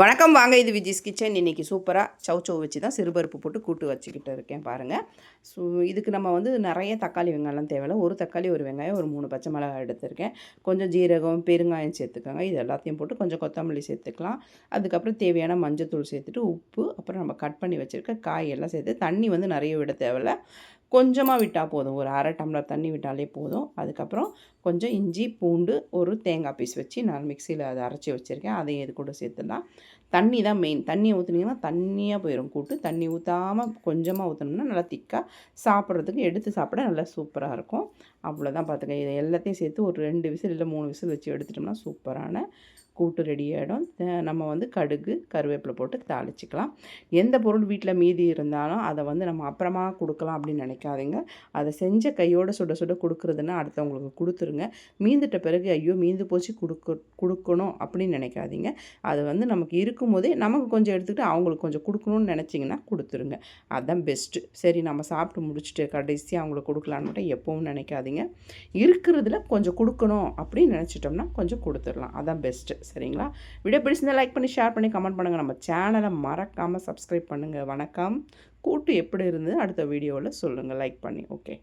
வணக்கம் வாங்க, இது விஜிஸ் கிச்சன். இன்றைக்கி சூப்பராக சௌ வச்சு தான் சிறுபருப்பு போட்டு கூட்டு வச்சுக்கிட்டு இருக்கேன் பாருங்கள். இதுக்கு நம்ம வந்து நிறைய தக்காளி வெங்காயம்லாம் தேவையில்ல. ஒரு தக்காளி, ஒரு வெங்காயம், ஒரு 3 பச்சை மிளகாய் எடுத்திருக்கேன். கொஞ்சம் ஜீரகம், பெருங்காயம் சேர்த்துக்கோங்க. இது எல்லாத்தையும் போட்டு கொஞ்சம் கொத்தமல்லி சேர்த்துக்கலாம். அதுக்கப்புறம் தேவையான மஞ்சத்தூள் சேர்த்துட்டு, உப்பு, அப்புறம் நம்ம கட் பண்ணி வச்சுருக்க காயெல்லாம் சேர்த்து தண்ணி வந்து நிறைய விட தேவையில்ல. கொஞ்சமாக விட்டால் போதும். ஒரு அரை டம்ளர் தண்ணி விட்டாலே போதும். அதுக்கப்புறம் கொஞ்சம் இஞ்சி, பூண்டு, ஒரு தேங்காய் பீஸ் வச்சு நான் மிக்சியில் அதை அரைச்சி வச்சுருக்கேன். அதையும் இது கூட சேர்த்துடலாம். தண்ணி தான் மெயின். தண்ணியை ஊற்றுனீங்கன்னா தண்ணியாக போயிடும் கூட்டு. தண்ணி ஊற்றாமல் கொஞ்சமாக ஊற்றினோம்னா நல்லா திக்காக சாப்பிட்றதுக்கு எடுத்து சாப்பிட நல்லா சூப்பராக இருக்கும். அவ்வளோதான் பார்த்துக்க. இதை எல்லாத்தையும் சேர்த்து ஒரு 2 விசில் இல்லை 3 விசில் வச்சு எடுத்துட்டோம்னா சூப்பரான கூட்டு ரெடி ஆகிடும். நம்ம வந்து கடுகு, கருவேப்பிலை போட்டு தாளிச்சிக்கலாம். எந்த பொருள் வீட்டில் மீதி இருந்தாலும் அதை வந்து நம்ம அப்புறமா கொடுக்கலாம் அப்படின்னு நினைக்காதீங்க. அதை செஞ்ச கையோடு சுட சுட கொடுக்குறதுன்னா அடுத்தவங்களுக்கு கொடுத்துருங்க. மீந்துட்ட பிறகு ஐயோ மீந்து போச்சு கொடுக்கணும் அப்படின்னு நினைக்காதீங்க. அது வந்து நமக்கு இருக்கும்போதே நமக்கு கொஞ்சம் எடுத்துக்கிட்டு அவங்களுக்கு கொஞ்சம் கொடுக்கணும்னு நினச்சிங்கன்னா கொடுத்துருங்க. அதுதான் பெஸ்ட்டு. சரி நம்ம சாப்பிட்டு முடிச்சுட்டு கடைசியாக அவங்களுக்கு கொடுக்கலான்னு மட்டும் எப்பவும் நினைக்காதீங்க. இருக்கிறதுல கொஞ்சம் கொடுக்கணும் அப்படின்னு நினச்சிட்டோம்னா கொஞ்சம் கொடுத்துடலாம். அதான் பெஸ்ட்டு. சரிங்களா? வீடியோ பிடிச்சிருந்தால் லைக் பண்ணி, ஷேர் பண்ணி, கமெண்ட் பண்ணுங்கள். நம்ம சேனலை மறக்காமல் சப்ஸ்கிரைப் பண்ணுங்கள். வணக்கம். கூட்டு எப்படி இருந்தது அடுத்த வீடியோவில் சொல்லுங்கள் லைக் பண்ணி. ஓகே.